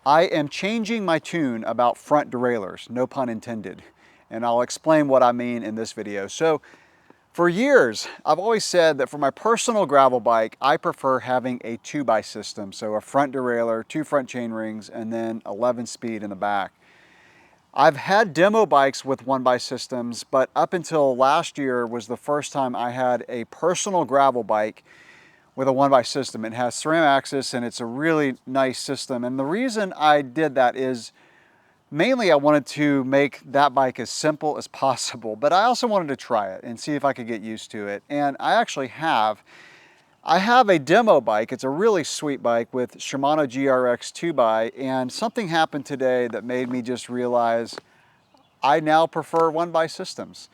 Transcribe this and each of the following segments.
I am changing my tune about front derailleurs, no pun intended, and I'll explain what I mean in this video. So for years, I've always said that for my personal gravel bike, I prefer having a 2x system. So a front derailleur, 2 front chain rings, and then 11 speed in the back. I've had demo bikes with 1x systems, but up until last year was the first time I had a personal gravel bike with a 1x system. It has SRAM axis and it's a really nice system. And the reason I did that is mainly I wanted to make that bike as simple as possible, but I also wanted to try it and see if I could get used to it. And I actually have. I have a demo bike. It's a really sweet bike with Shimano GRX 2x, and something happened today that made me just realize I now prefer 1x systems.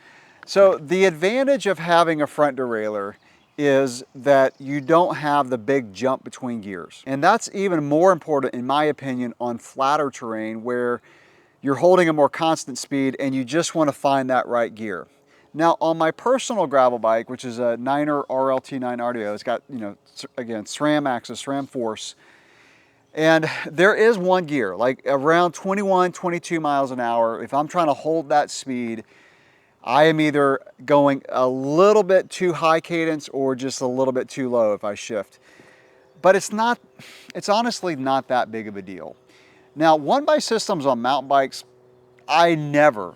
So the advantage of having a front derailleur is that you don't have the big jump between gears. And that's even more important, in my opinion, on flatter terrain where you're holding a more constant speed and you just want to find that right gear. Now on my personal gravel bike, which is a 9er RLT9 RDO, it's got, again, SRAM axis, SRAM force, and there is one gear, like around 21, 22 miles an hour. If I'm trying to hold that speed, I am either going a little bit too high cadence or just a little bit too low if I shift. But it's honestly not that big of a deal. Now, 1x systems on mountain bikes, I never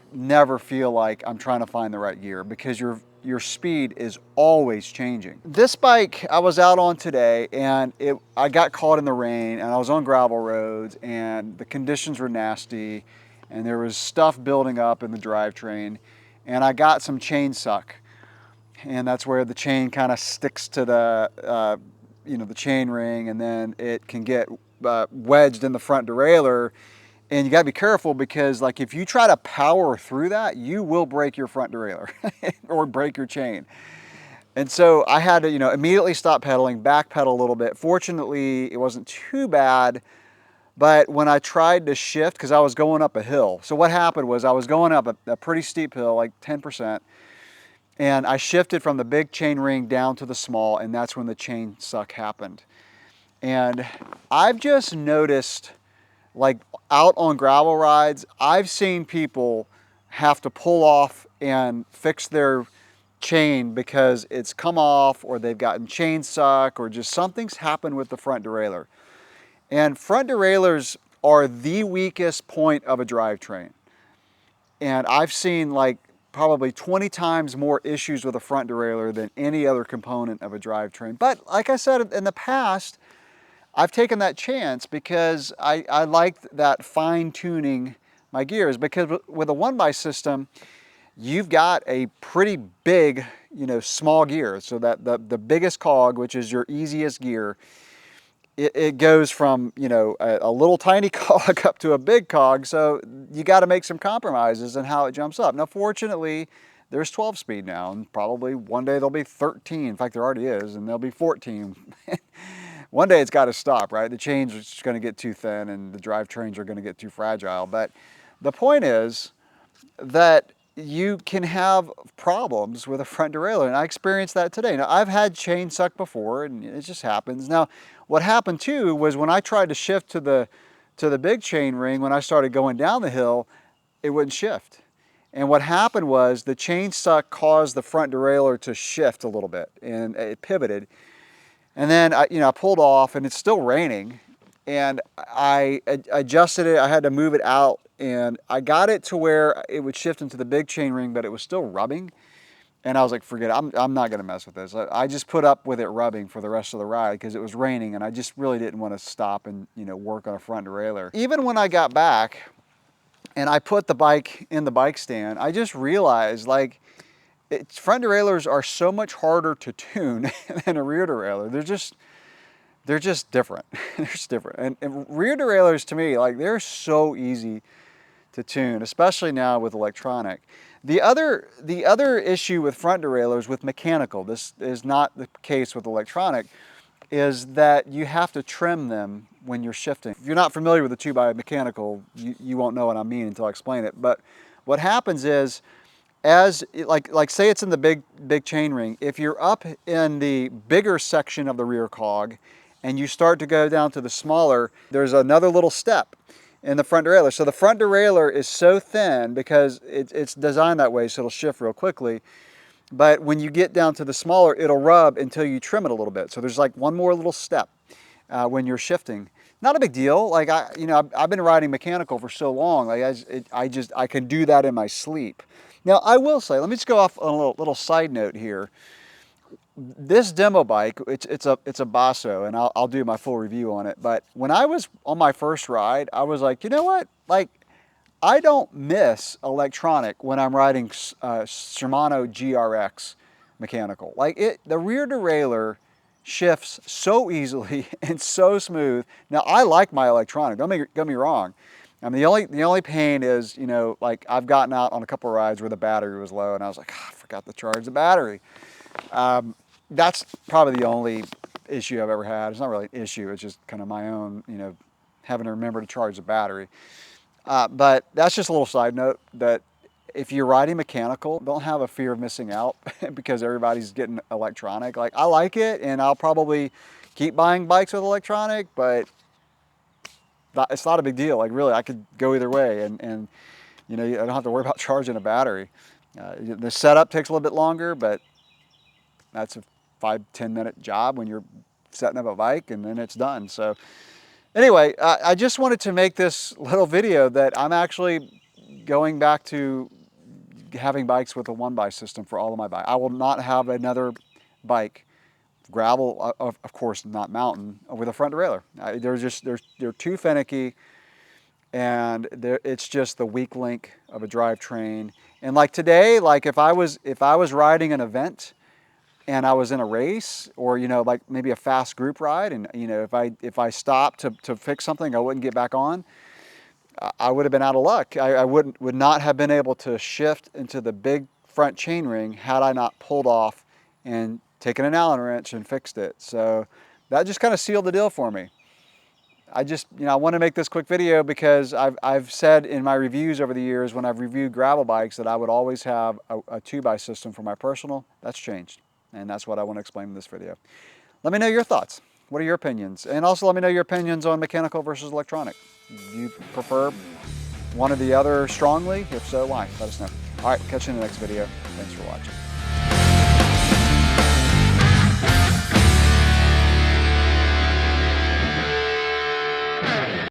feel like I'm trying to find the right gear because your speed is always changing. This bike I was out on today and I got caught in the rain and I was on gravel roads and the conditions were nasty and there was stuff building up in the drivetrain. And I got some chain suck, and that's where the chain kind of sticks to the, the chain ring, and then it can get wedged in the front derailleur. And you got to be careful because, like, if you try to power through that, you will break your front derailleur or break your chain. And so I had to, immediately stop pedaling, back pedal a little bit. Fortunately, it wasn't too bad. But when I tried to shift, because I was going up a hill, so what happened was I was going up a pretty steep hill, like 10%, and I shifted from the big chain ring down to the small, and that's when the chain suck happened. And I've just noticed, like out on gravel rides, I've seen people have to pull off and fix their chain because it's come off or they've gotten chain suck or just something's happened with the front derailleur. And front derailleurs are the weakest point of a drivetrain. And I've seen like probably 20 times more issues with a front derailleur than any other component of a drivetrain. But like I said in the past, I've taken that chance because I liked that fine tuning my gears, because with a 1x system, you've got a pretty big, small gear. So that the biggest cog, which is your easiest gear, it goes from, a little tiny cog up to a big cog, so you got to make some compromises in how it jumps up. Now, fortunately, there's 12 speed now, and probably one day there'll be 13. In fact, there already is, and there'll be 14. One day it's got to stop, right? The chains are just going to get too thin, and the drivetrains are going to get too fragile. But the point is that you can have problems with a front derailleur, and I experienced that today. Now, I've had chain suck before, and it just happens. Now, what happened too was when I tried to shift to the big chain ring, when I started going down the hill, it wouldn't shift. And what happened was the chain suck caused the front derailleur to shift a little bit, and it pivoted. And then I pulled off, and it's still raining, and I adjusted it. I had to move it out, and I got it to where it would shift into the big chain ring, but it was still rubbing. And I was like, forget it, I'm not gonna mess with this. I just put up with it rubbing for the rest of the ride because it was raining and I just really didn't want to stop and work on a front derailleur. Even when I got back and I put the bike in the bike stand, I just realized like front derailleurs are so much harder to tune than a rear derailleur. They're just different. They're just different. And rear derailleurs to me, like they're so easy to tune, especially now with electronic. The other issue with front derailleurs with mechanical, this is not the case with electronic, is that you have to trim them when you're shifting. If you're not familiar with the 2x mechanical, you won't know what I mean until I explain it. But what happens is, like say it's in the big chain ring, if you're up in the bigger section of the rear cog and you start to go down to the smaller, there's another little step in the front derailleur. So the front derailleur is so thin because it's designed that way so it'll shift real quickly. But when you get down to the smaller, it'll rub until you trim it a little bit. So there's like one more little step when you're shifting. Not a big deal. Like I've been riding mechanical for so long. Like I can do that in my sleep. Now I will say, let me just go off on a little side note here. This demo bike, it's a Basso, and I'll do my full review on it. But when I was on my first ride, I was like, you know what? Like, I don't miss electronic when I'm riding Shimano GRX mechanical. Like the rear derailleur shifts so easily and so smooth. Now I like my electronic. Don't get me wrong. I mean, the only pain is, you know, like I've gotten out on a couple of rides where the battery was low, and I was like, oh, I forgot to charge the battery. That's probably the only issue I've ever had. It's not really an issue. It's just kind of my own, you know, having to remember to charge the battery. But that's just a little side note that if you're riding mechanical, don't have a fear of missing out because everybody's getting electronic. Like I like it, and I'll probably keep buying bikes with electronic, but it's not a big deal. Like really, I could go either way, and you know, I don't have to worry about charging a battery. The setup takes a little bit longer, but that's a 5-10 minute job when you're setting up a bike, and then it's done. So anyway, I just wanted to make this little video that I'm actually going back to having bikes with a 1x system for all of my bikes. I will not have another bike, gravel, of course not mountain, with a front derailleur. They're too finicky, and it's just the weak link of a drivetrain. And like today, like if I was riding an event and I was in a race, or you know, like maybe a fast group ride, and you know, if I stopped to fix something, I wouldn't get back on, I would have been out of luck. I would not have been able to shift into the big front chainring had I not pulled off and taken an Allen wrench and fixed it. So that just kind of sealed the deal for me. I want to make this quick video because I've said in my reviews over the years when I've reviewed gravel bikes that I would always have a 2x system for my personal. That's changed, and that's what I want to explain in this video. Let me know your thoughts. What are your opinions? And also let me know your opinions on mechanical versus electronic. Do you prefer one or the other strongly? If so, why? Let us know. All right, catch you in the next video. Thanks for watching.